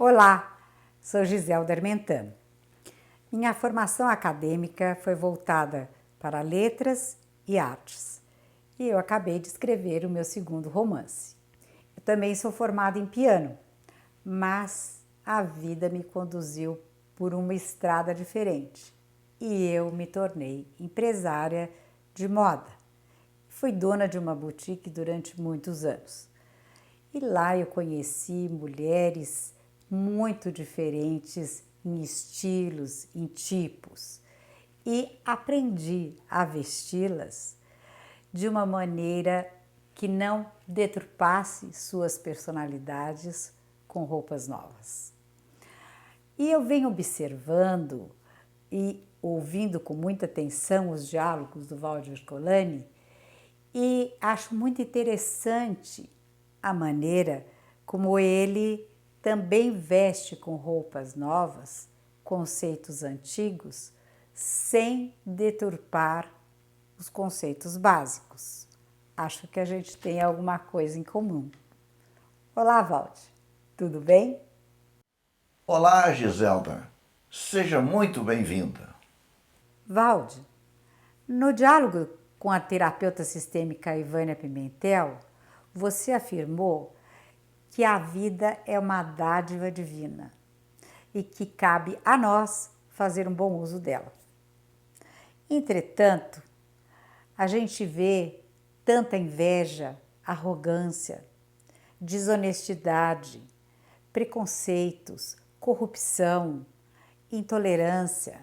Olá, sou Giselda Armentano. Minha formação acadêmica foi voltada para letras e artes e eu acabei de escrever o meu segundo romance. Eu também sou formada em piano, mas a vida me conduziu por uma estrada diferente e eu me tornei empresária de moda. Fui dona de uma boutique durante muitos anos. E lá eu conheci mulheres muito diferentes em estilos, em tipos, e aprendi a vesti-las de uma maneira que não deturpasse suas personalidades com roupas novas. E eu venho observando e ouvindo com muita atenção os diálogos do Valdir Ercolani e acho muito interessante a maneira como ele também veste com roupas novas, conceitos antigos, sem deturpar os conceitos básicos. Acho que a gente tem alguma coisa em comum. Olá, Valdir. Tudo bem? Olá, Giselda. Seja muito bem-vinda. Valdir, no diálogo com a terapeuta sistêmica Ivânia Pimentel, você afirmou que a vida é uma dádiva divina e que cabe a nós fazer um bom uso dela. Entretanto, a gente vê tanta inveja, arrogância, desonestidade, preconceitos, corrupção, intolerância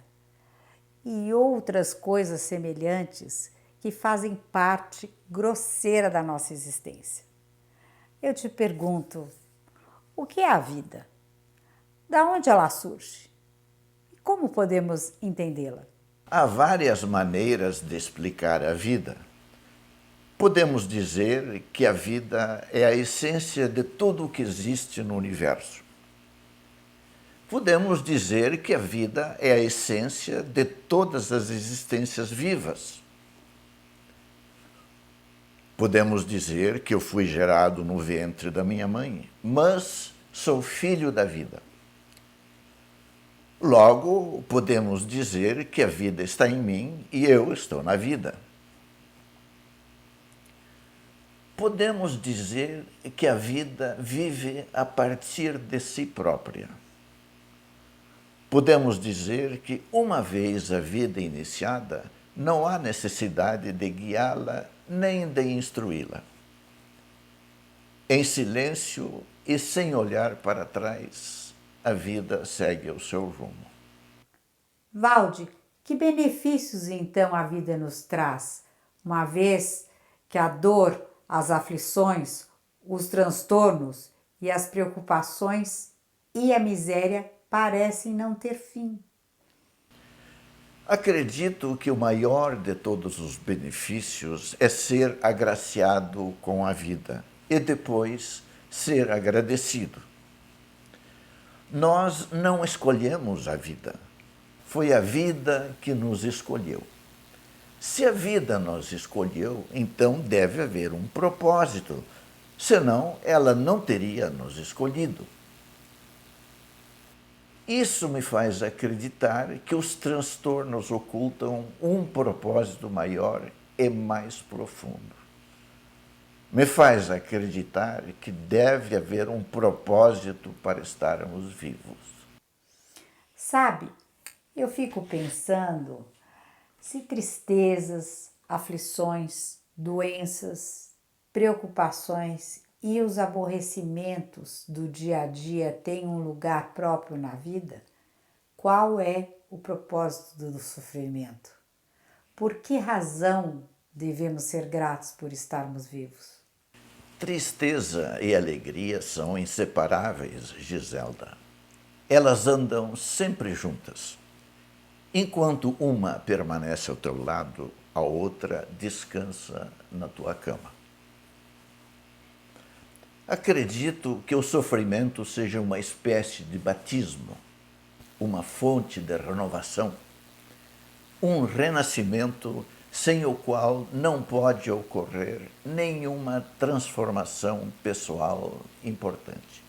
e outras coisas semelhantes que fazem parte grosseira da nossa existência. Eu te pergunto, o que é a vida? Da onde ela surge? E como podemos entendê-la? Há várias maneiras de explicar a vida. Podemos dizer que a vida é a essência de tudo o que existe no universo. Podemos dizer que a vida é a essência de todas as existências vivas. Podemos dizer que eu fui gerado no ventre da minha mãe, mas sou filho da vida. Logo, podemos dizer que a vida está em mim e eu estou na vida. Podemos dizer que a vida vive a partir de si própria. Podemos dizer que, uma vez a vida iniciada, não há necessidade de guiá-la nem de instruí-la. Em silêncio e sem olhar para trás, a vida segue o seu rumo. Valdir, que benefícios então a vida nos traz, uma vez que a dor, as aflições, os transtornos e as preocupações e a miséria parecem não ter fim? Acredito que o maior de todos os benefícios é ser agraciado com a vida e depois ser agradecido. Nós não escolhemos a vida, foi a vida que nos escolheu. Se a vida nos escolheu, então deve haver um propósito, senão ela não teria nos escolhido. Isso me faz acreditar que os transtornos ocultam um propósito maior e mais profundo. Me faz acreditar que deve haver um propósito para estarmos vivos. Sabe, eu fico pensando se tristezas, aflições, doenças, preocupações e os aborrecimentos do dia a dia têm um lugar próprio na vida, qual é o propósito do sofrimento? Por que razão devemos ser gratos por estarmos vivos? Tristeza e alegria são inseparáveis, Giselda. Elas andam sempre juntas. Enquanto uma permanece ao teu lado, a outra descansa na tua cama. Acredito que o sofrimento seja uma espécie de batismo, uma fonte de renovação, um renascimento sem o qual não pode ocorrer nenhuma transformação pessoal importante.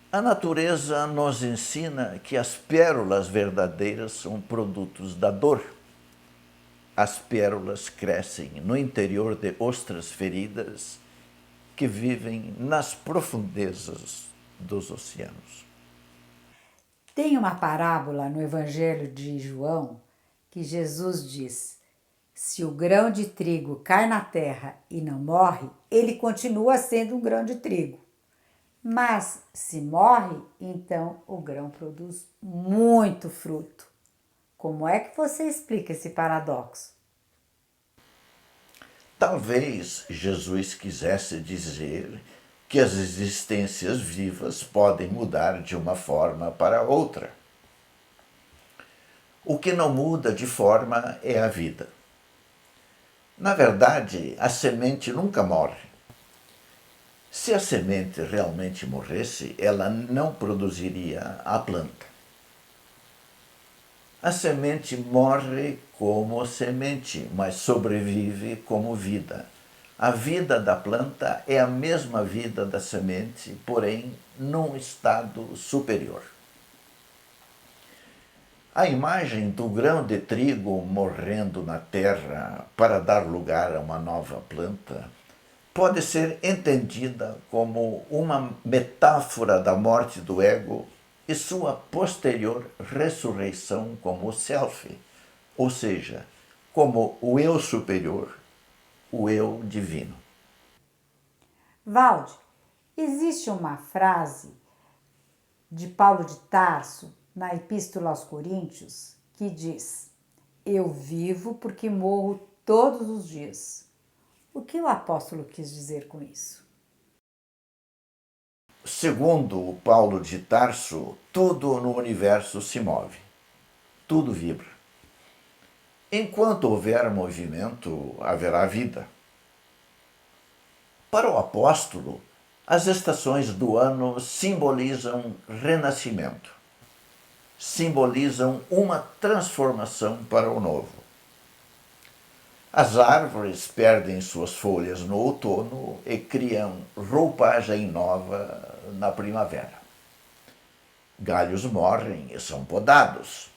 A natureza nos ensina que as pérolas verdadeiras são produtos da dor. As pérolas crescem no interior de ostras feridas que vivem nas profundezas dos oceanos. Tem uma parábola no Evangelho de João que Jesus diz: se o grão de trigo cai na terra e não morre, ele continua sendo um grão de trigo. Mas se morre, então o grão produz muito fruto. Como é que você explica esse paradoxo? Talvez Jesus quisesse dizer que as existências vivas podem mudar de uma forma para outra. O que não muda de forma é a vida. Na verdade, a semente nunca morre. Se a semente realmente morresse, ela não produziria a planta. A semente morre como semente, mas sobrevive como vida. A vida da planta é a mesma vida da semente, porém num estado superior. A imagem do grão de trigo morrendo na terra para dar lugar a uma nova planta pode ser entendida como uma metáfora da morte do ego e sua posterior ressurreição como self, ou seja, como o eu superior, o eu divino. Valde, existe uma frase de Paulo de Tarso na Epístola aos Coríntios que diz: eu vivo porque morro todos os dias. O que o apóstolo quis dizer com isso? Segundo Paulo de Tarso, tudo no universo se move, tudo vibra. Enquanto houver movimento, haverá vida. Para o apóstolo, as estações do ano simbolizam renascimento, simbolizam uma transformação para o novo. As árvores perdem suas folhas no outono e criam roupagem nova na primavera. Galhos morrem e são podados.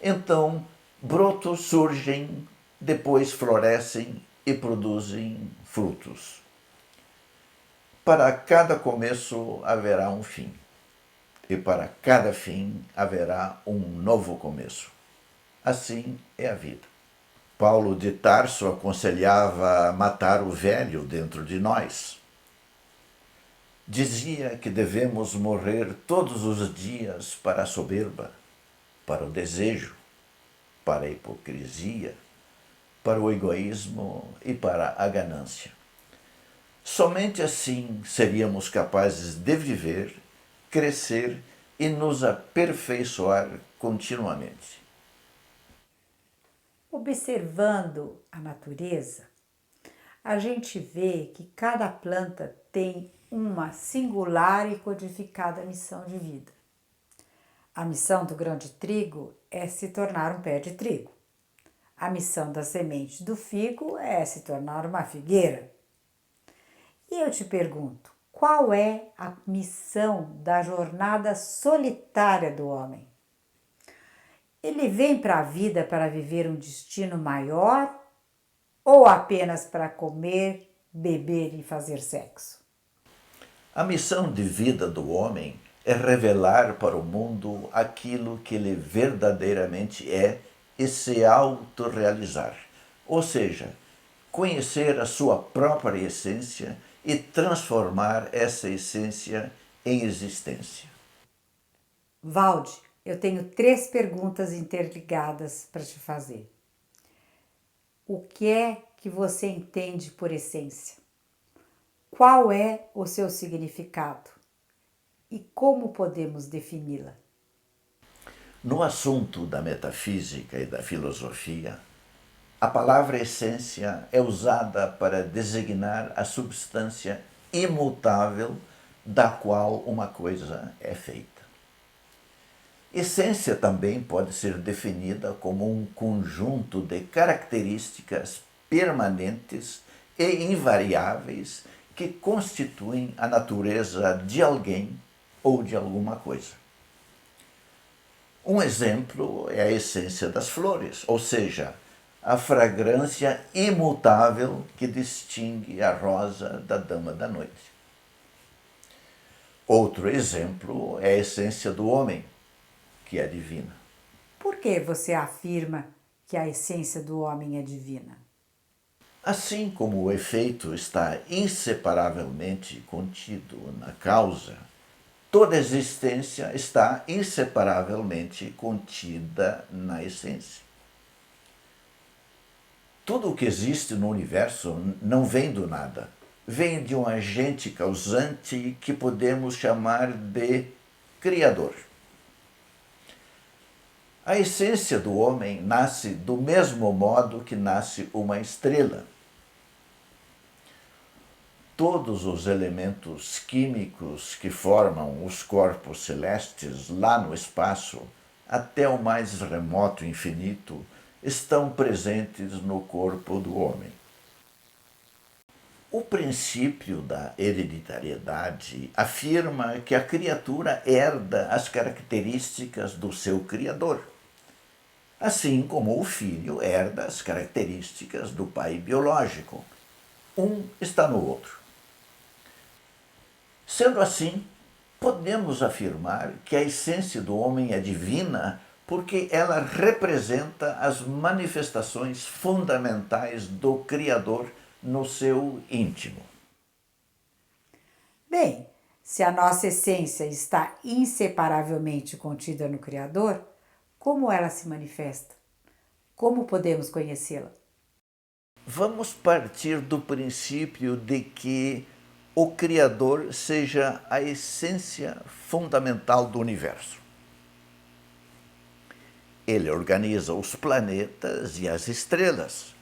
Então, brotos surgem, depois florescem e produzem frutos. Para cada começo haverá um fim, e para cada fim haverá um novo começo. Assim é a vida. Paulo de Tarso aconselhava matar o velho dentro de nós. Dizia que devemos morrer todos os dias para a soberba, para o desejo, para a hipocrisia, para o egoísmo e para a ganância. Somente assim seríamos capazes de viver, crescer e nos aperfeiçoar continuamente. Observando a natureza, a gente vê que cada planta tem uma singular e codificada missão de vida. A missão do grão de trigo é se tornar um pé de trigo. A missão da semente do figo é se tornar uma figueira. E eu te pergunto, qual é a missão da jornada solitária do homem? Ele vem para a vida para viver um destino maior ou apenas para comer, beber e fazer sexo? A missão de vida do homem é revelar para o mundo aquilo que ele verdadeiramente é e se autorrealizar, ou seja, conhecer a sua própria essência e transformar essa essência em existência. Valde, eu tenho 3 perguntas interligadas para te fazer. O que é que você entende por essência? Qual é o seu significado? E como podemos defini-la? No assunto da metafísica e da filosofia, a palavra essência é usada para designar a substância imutável da qual uma coisa é feita. Essência também pode ser definida como um conjunto de características permanentes e invariáveis que constituem a natureza de alguém ou de alguma coisa. Um exemplo é a essência das flores, ou seja, a fragrância imutável que distingue a rosa da dama da noite. Outro exemplo é a essência do homem, que é divina. Por que você afirma que a essência do homem é divina? Assim como o efeito está inseparavelmente contido na causa, toda existência está inseparavelmente contida na essência. Tudo o que existe no universo não vem do nada, vem de um agente causante que podemos chamar de Criador. A essência do homem nasce do mesmo modo que nasce uma estrela. Todos os elementos químicos que formam os corpos celestes lá no espaço, até o mais remoto infinito, estão presentes no corpo do homem. O princípio da hereditariedade afirma que a criatura herda as características do seu criador, assim como o filho herda as características do pai biológico. Um está no outro. Sendo assim, podemos afirmar que a essência do homem é divina porque ela representa as manifestações fundamentais do Criador no seu íntimo. Bem, se a nossa essência está inseparavelmente contida no Criador, como ela se manifesta? Como podemos conhecê-la? Vamos partir do princípio de que o Criador seja a essência fundamental do universo. Ele organiza os planetas e as estrelas,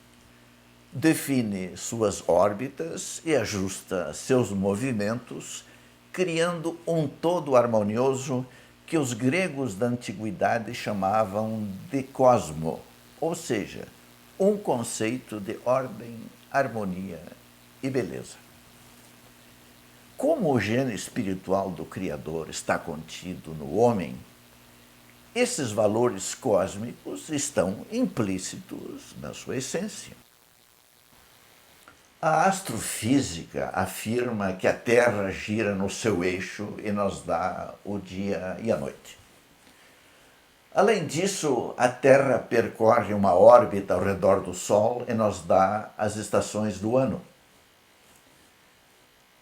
define suas órbitas e ajusta seus movimentos, criando um todo harmonioso que os gregos da antiguidade chamavam de cosmo, ou seja, um conceito de ordem, harmonia e beleza. Como o gene espiritual do Criador está contido no homem, esses valores cósmicos estão implícitos na sua essência. A astrofísica afirma que a Terra gira no seu eixo e nos dá o dia e a noite. Além disso, a Terra percorre uma órbita ao redor do Sol e nos dá as estações do ano.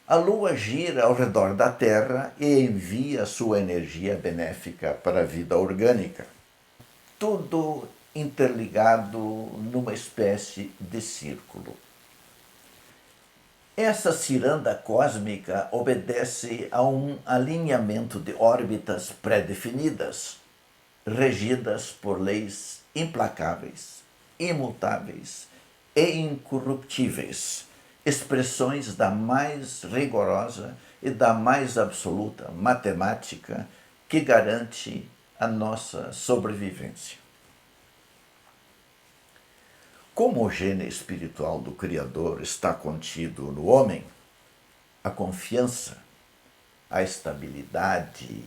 A Lua gira ao redor da Terra e envia sua energia benéfica para a vida orgânica. Tudo interligado numa espécie de círculo. Essa ciranda cósmica obedece a um alinhamento de órbitas pré-definidas, regidas por leis implacáveis, imutáveis e incorruptíveis, expressões da mais rigorosa e da mais absoluta matemática que garante a nossa sobrevivência. Como o gene espiritual do Criador está contido no homem, a confiança, a estabilidade,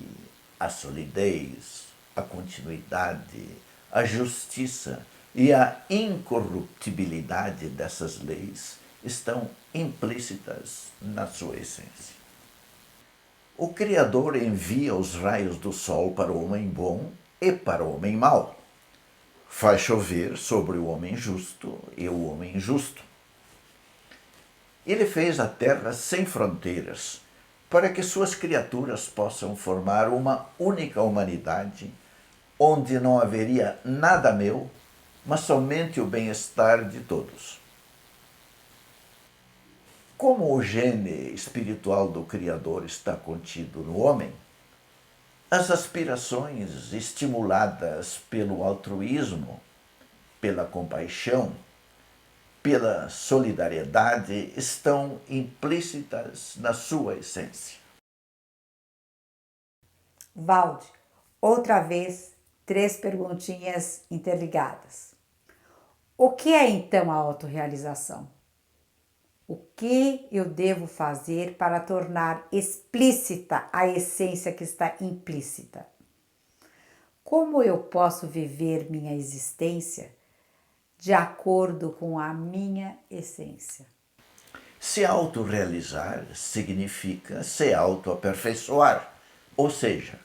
a solidez, a continuidade, a justiça e a incorruptibilidade dessas leis estão implícitas na sua essência. O Criador envia os raios do sol para o homem bom e para o homem mau. Faz chover sobre o homem justo e o homem injusto. Ele fez a terra sem fronteiras, para que suas criaturas possam formar uma única humanidade, onde não haveria nada meu, mas somente o bem-estar de todos. Como o gene espiritual do Criador está contido no homem, as aspirações estimuladas pelo altruísmo, pela compaixão, pela solidariedade estão implícitas na sua essência. Valde, outra vez, 3 perguntinhas interligadas. O que é então a autorrealização? O que eu devo fazer para tornar explícita a essência que está implícita? Como eu posso viver minha existência de acordo com a minha essência? Se autorrealizar significa se autoaperfeiçoar, ou seja,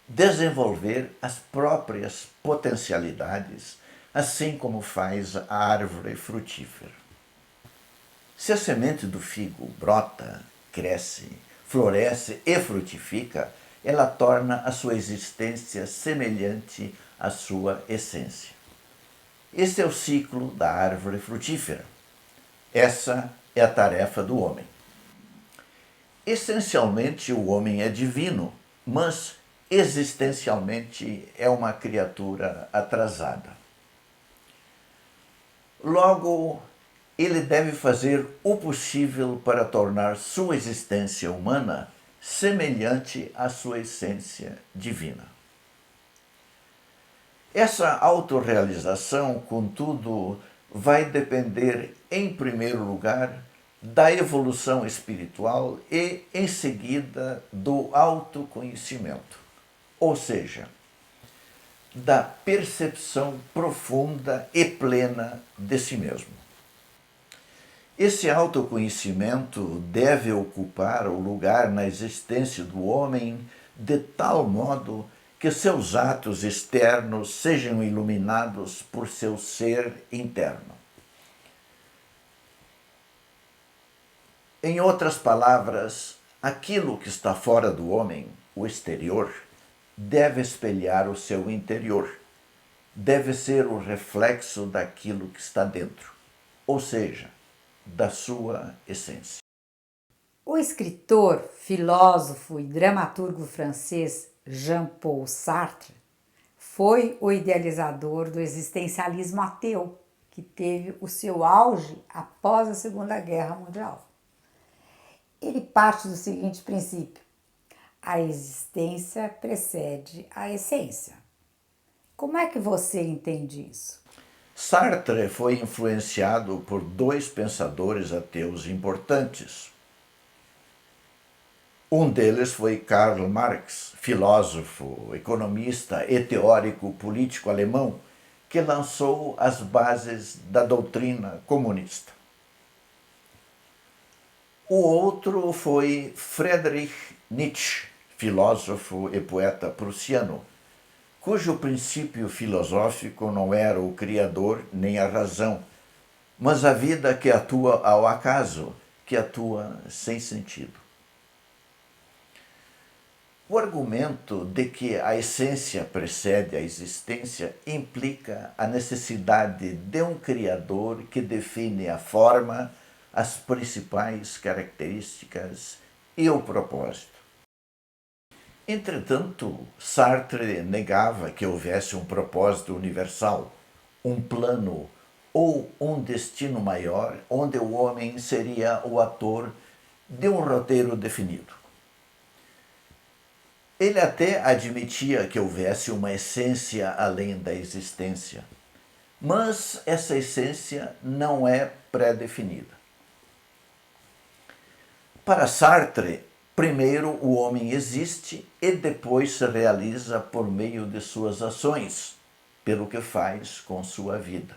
desenvolver as próprias potencialidades, assim como faz a árvore frutífera. Se a semente do figo brota, cresce, floresce e frutifica, ela torna a sua existência semelhante à sua essência. Este é o ciclo da árvore frutífera. Essa é a tarefa do homem. Essencialmente, o homem é divino, mas existencialmente é uma criatura atrasada. Logo, ele deve fazer o possível para tornar sua existência humana semelhante à sua essência divina. Essa autorrealização, contudo, vai depender, em primeiro lugar, da evolução espiritual e, em seguida, do autoconhecimento, ou seja, da percepção profunda e plena de si mesmo. Esse autoconhecimento deve ocupar o lugar na existência do homem de tal modo que seus atos externos sejam iluminados por seu ser interno. Em outras palavras, aquilo que está fora do homem, o exterior, deve espelhar o seu interior, deve ser o reflexo daquilo que está dentro, ou seja, da sua essência. O escritor, filósofo e dramaturgo francês Jean-Paul Sartre foi o idealizador do existencialismo ateu, que teve o seu auge após a Segunda Guerra Mundial. Ele parte do seguinte princípio: a existência precede a essência. Como é que você entende isso? Sartre foi influenciado por dois pensadores ateus importantes. Um deles foi Karl Marx, filósofo, economista e teórico político alemão, que lançou as bases da doutrina comunista. O outro foi Friedrich Nietzsche, filósofo e poeta prussiano, cujo princípio filosófico não era o criador nem a razão, mas a vida que atua ao acaso, que atua sem sentido. O argumento de que a essência precede a existência implica a necessidade de um criador que define a forma, as principais características e o propósito. Entretanto, Sartre negava que houvesse um propósito universal, um plano ou um destino maior onde o homem seria o ator de um roteiro definido. Ele até admitia que houvesse uma essência além da existência, mas essa essência não é pré-definida. Para Sartre, primeiro o homem existe e depois se realiza por meio de suas ações, pelo que faz com sua vida.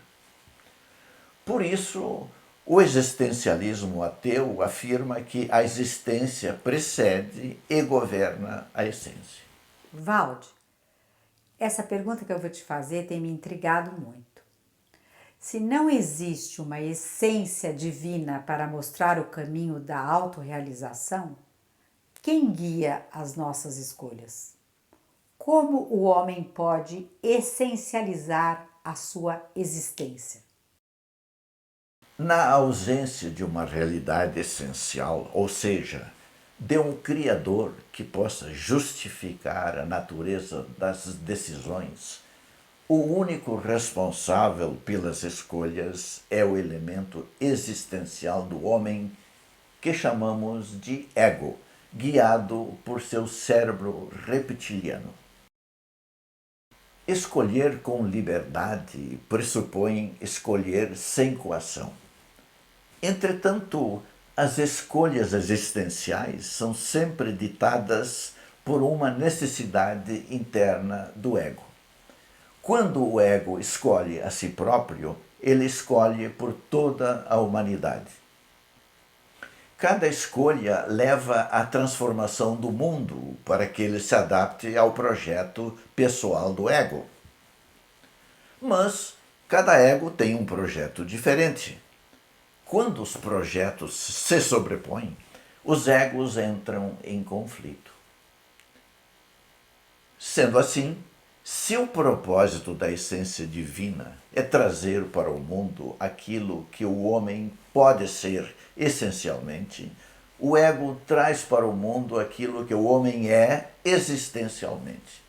Por isso, o existencialismo ateu afirma que a existência precede e governa a essência. Valde, essa pergunta que eu vou te fazer tem me intrigado muito. Se não existe uma essência divina para mostrar o caminho da autorrealização, quem guia as nossas escolhas? Como o homem pode essencializar a sua existência? Na ausência de uma realidade essencial, ou seja, de um Criador que possa justificar a natureza das decisões, o único responsável pelas escolhas é o elemento existencial do homem que chamamos de ego, guiado por seu cérebro reptiliano. Escolher com liberdade pressupõe escolher sem coação. Entretanto, as escolhas existenciais são sempre ditadas por uma necessidade interna do ego. Quando o ego escolhe a si próprio, ele escolhe por toda a humanidade. Cada escolha leva à transformação do mundo para que ele se adapte ao projeto pessoal do ego. Mas cada ego tem um projeto diferente. Quando os projetos se sobrepõem, os egos entram em conflito. Sendo assim, se o propósito da essência divina é trazer para o mundo aquilo que o homem pode ser essencialmente, o ego traz para o mundo aquilo que o homem é existencialmente.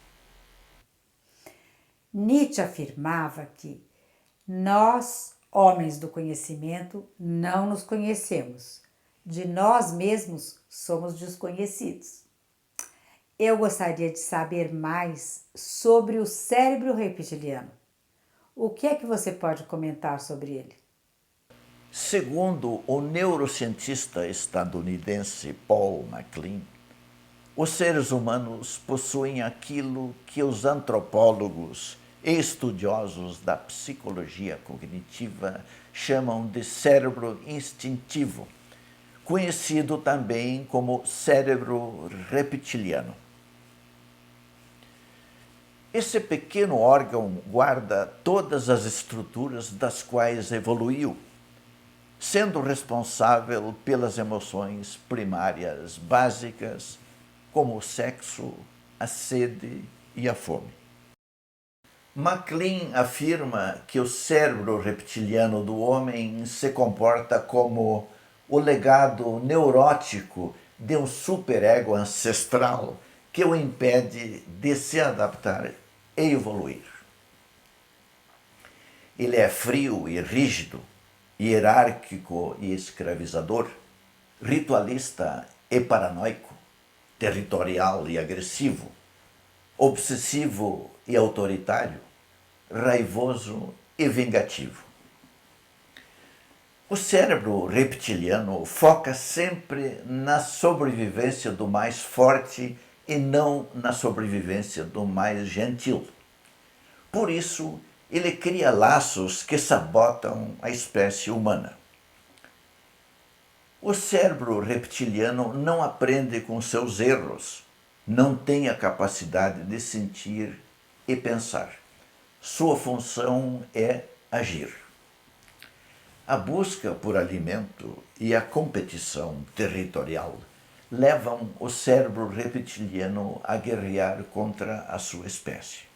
Nietzsche afirmava que nós, homens do conhecimento, não nos conhecemos. De nós mesmos somos desconhecidos. Eu gostaria de saber mais sobre o cérebro reptiliano. O que é que você pode comentar sobre ele? Segundo o neurocientista estadunidense Paul MacLean, os seres humanos possuem aquilo que os antropólogos e estudiosos da psicologia cognitiva chamam de cérebro instintivo, conhecido também como cérebro reptiliano. Esse pequeno órgão guarda todas as estruturas das quais evoluiu, sendo responsável pelas emoções primárias básicas, como o sexo, a sede e a fome. MacLean afirma que o cérebro reptiliano do homem se comporta como o legado neurótico de um superego ancestral que o impede de se adaptar e evoluir. Ele é frio e rígido, hierárquico e escravizador, ritualista e paranoico, territorial e agressivo, obsessivo e autoritário, raivoso e vingativo. O cérebro reptiliano foca sempre na sobrevivência do mais forte e não na sobrevivência do mais gentil. Por isso, ele cria laços que sabotam a espécie humana. O cérebro reptiliano não aprende com seus erros, não tem a capacidade de sentir e pensar. Sua função é agir. A busca por alimento e a competição territorial levam o cérebro reptiliano a guerrear contra a sua espécie.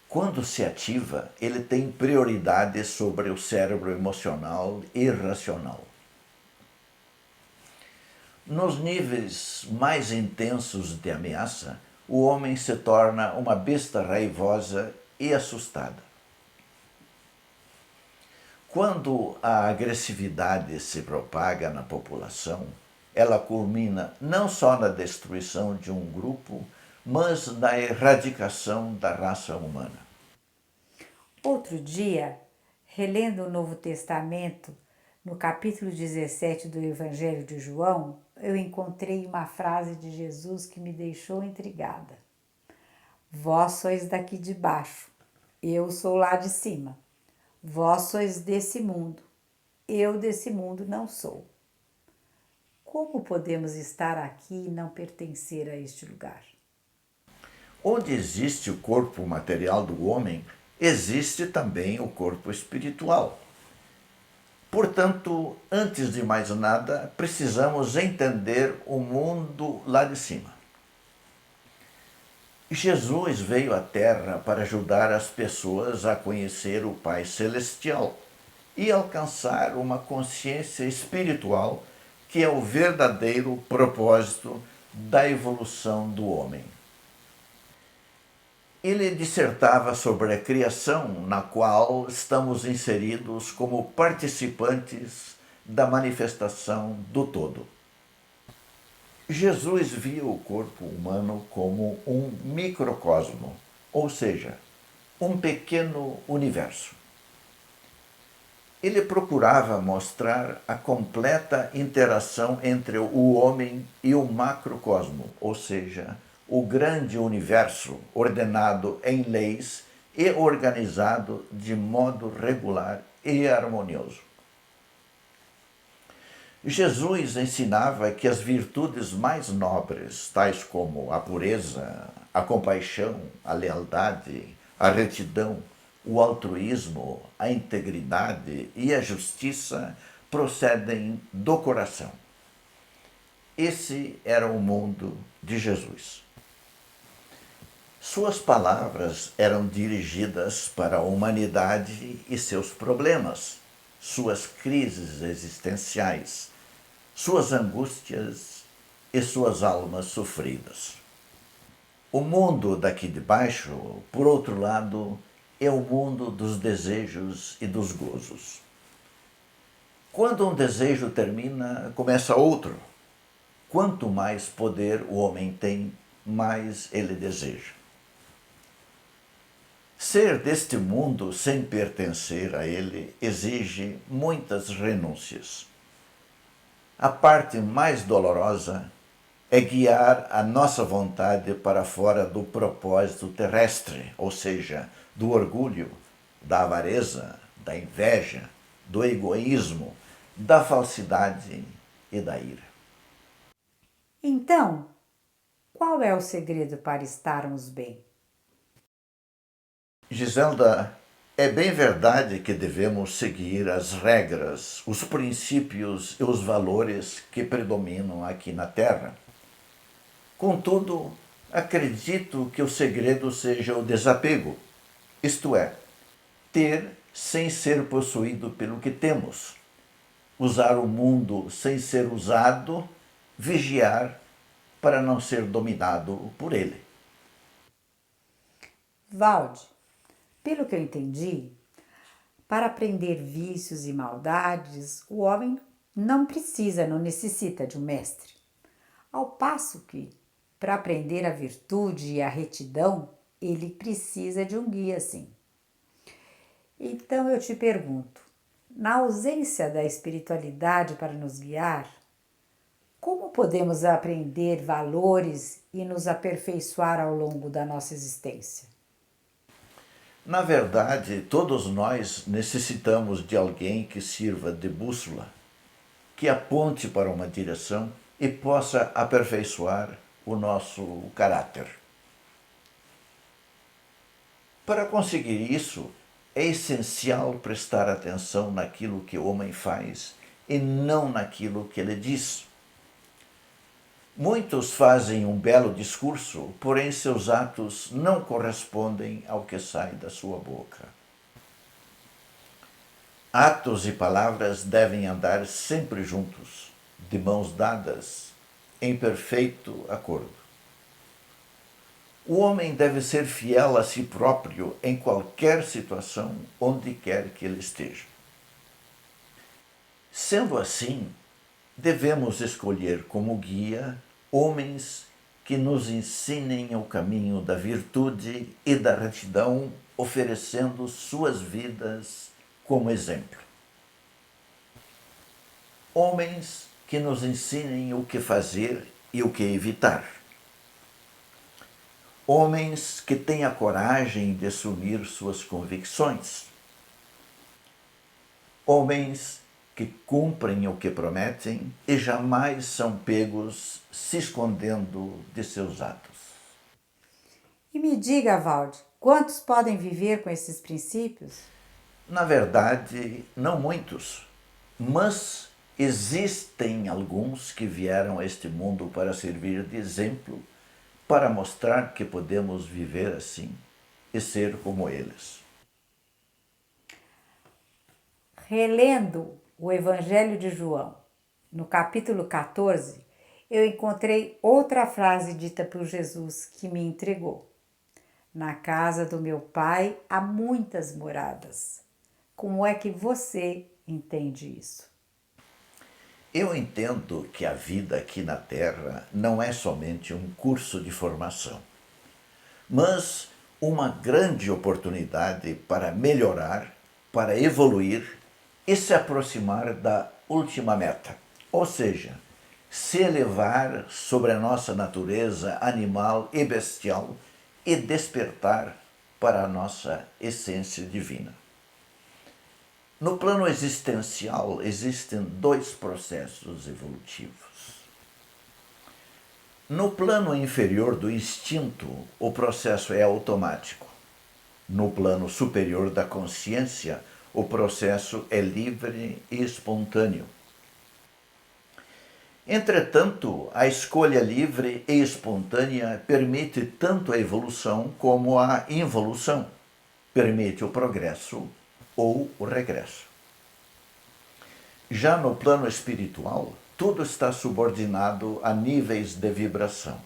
Quando se ativa, ele tem prioridade sobre o cérebro emocional e racional. Nos níveis mais intensos de ameaça, o homem se torna uma besta raivosa e assustada. Quando a agressividade se propaga na população, ela culmina não só na destruição de um grupo, mas na erradicação da raça humana. Outro dia, relendo o Novo Testamento, no capítulo 17 do Evangelho de João, eu encontrei uma frase de Jesus que me deixou intrigada. Vós sois daqui de baixo, eu sou lá de cima. Vós sois desse mundo, eu desse mundo não sou. Como podemos estar aqui e não pertencer a este lugar? Onde existe o corpo material do homem, existe também o corpo espiritual. Portanto, antes de mais nada, precisamos entender o mundo lá de cima. Jesus veio à Terra para ajudar as pessoas a conhecer o Pai Celestial e alcançar uma consciência espiritual que é o verdadeiro propósito da evolução do homem. Ele dissertava sobre a criação na qual estamos inseridos como participantes da manifestação do todo. Jesus via o corpo humano como um microcosmo, ou seja, um pequeno universo. Ele procurava mostrar a completa interação entre o homem e o macrocosmo, ou seja, o grande universo ordenado em leis e organizado de modo regular e harmonioso. Jesus ensinava que as virtudes mais nobres, tais como a pureza, a compaixão, a lealdade, a retidão, o altruísmo, a integridade e a justiça, procedem do coração. Esse era o mundo de Jesus. Suas palavras eram dirigidas para a humanidade e seus problemas, suas crises existenciais, suas angústias e suas almas sofridas. O mundo daqui de baixo, por outro lado, é o mundo dos desejos e dos gozos. Quando um desejo termina, começa outro. Quanto mais poder o homem tem, mais ele deseja. Ser deste mundo sem pertencer a ele exige muitas renúncias. A parte mais dolorosa é guiar a nossa vontade para fora do propósito terrestre, ou seja, do orgulho, da avareza, da inveja, do egoísmo, da falsidade e da ira. Então, qual é o segredo para estarmos bem? Giselda, é bem verdade que devemos seguir as regras, os princípios e os valores que predominam aqui na Terra. Contudo, acredito que o segredo seja o desapego, isto é, ter sem ser possuído pelo que temos, usar o mundo sem ser usado, vigiar para não ser dominado por ele. Valde, pelo que eu entendi, para aprender vícios e maldades, o homem não necessita de um mestre. Ao passo que, para aprender a virtude e a retidão, ele precisa de um guia, sim. Então eu te pergunto, na ausência da espiritualidade para nos guiar, como podemos aprender valores e nos aperfeiçoar ao longo da nossa existência? Na verdade, todos nós necessitamos de alguém que sirva de bússola, que aponte para uma direção e possa aperfeiçoar o nosso caráter. Para conseguir isso, é essencial prestar atenção naquilo que o homem faz e não naquilo que ele diz. Muitos fazem um belo discurso, porém seus atos não correspondem ao que sai da sua boca. Atos e palavras devem andar sempre juntos, de mãos dadas, em perfeito acordo. O homem deve ser fiel a si próprio em qualquer situação, onde quer que ele esteja. Sendo assim, devemos escolher como guia homens que nos ensinem o caminho da virtude e da retidão, oferecendo suas vidas como exemplo. Homens que nos ensinem o que fazer e o que evitar. Homens que tenham a coragem de assumir suas convicções. Homens que cumprem o que prometem e jamais são pegos se escondendo de seus atos. E me diga, Valde, quantos podem viver com esses princípios? Na verdade, não muitos, mas existem alguns que vieram a este mundo para servir de exemplo, para mostrar que podemos viver assim e ser como eles. Relendo o Evangelho de João, no capítulo 14, eu encontrei outra frase dita por Jesus que me entregou. Na casa do meu pai há muitas moradas. Como é que você entende isso? Eu entendo que a vida aqui na Terra não é somente um curso de formação, mas uma grande oportunidade para melhorar, para evoluir e se aproximar da última meta, ou seja, se elevar sobre a nossa natureza animal e bestial e despertar para a nossa essência divina. No plano existencial existem dois processos evolutivos. No plano inferior do instinto, o processo é automático. No plano superior da consciência, o processo é livre e espontâneo. Entretanto, a escolha livre e espontânea permite tanto a evolução como a involução, permite o progresso ou o regresso. Já no plano espiritual, tudo está subordinado a níveis de vibração.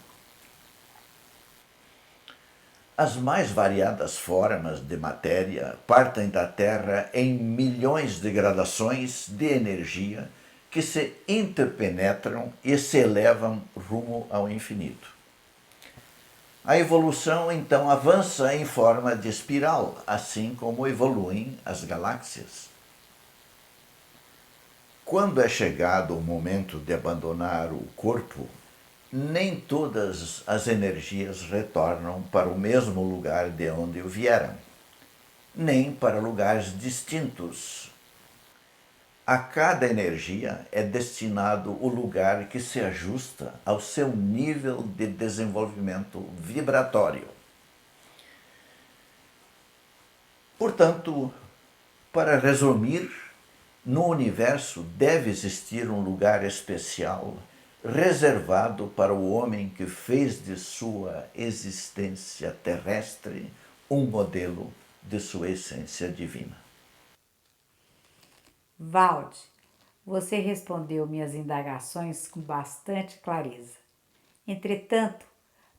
As mais variadas formas de matéria partem da Terra em milhões de gradações de energia que se interpenetram e se elevam rumo ao infinito. A evolução, então, avança em forma de espiral, assim como evoluem as galáxias. Quando é chegado o momento de abandonar o corpo, nem todas as energias retornam para o mesmo lugar de onde vieram, nem para lugares distintos. A cada energia é destinado o lugar que se ajusta ao seu nível de desenvolvimento vibratório. Portanto, para resumir, no universo deve existir um lugar especial reservado para o homem que fez de sua existência terrestre um modelo de sua essência divina. Valde, você respondeu minhas indagações com bastante clareza. Entretanto,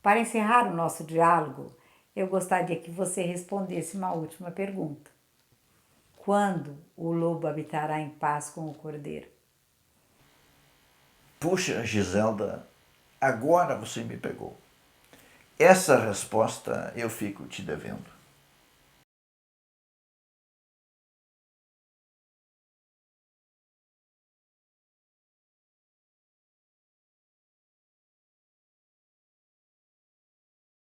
para encerrar o nosso diálogo, eu gostaria que você respondesse uma última pergunta. Quando o lobo habitará em paz com o cordeiro? Puxa, Giselda, agora você me pegou. Essa resposta eu fico te devendo.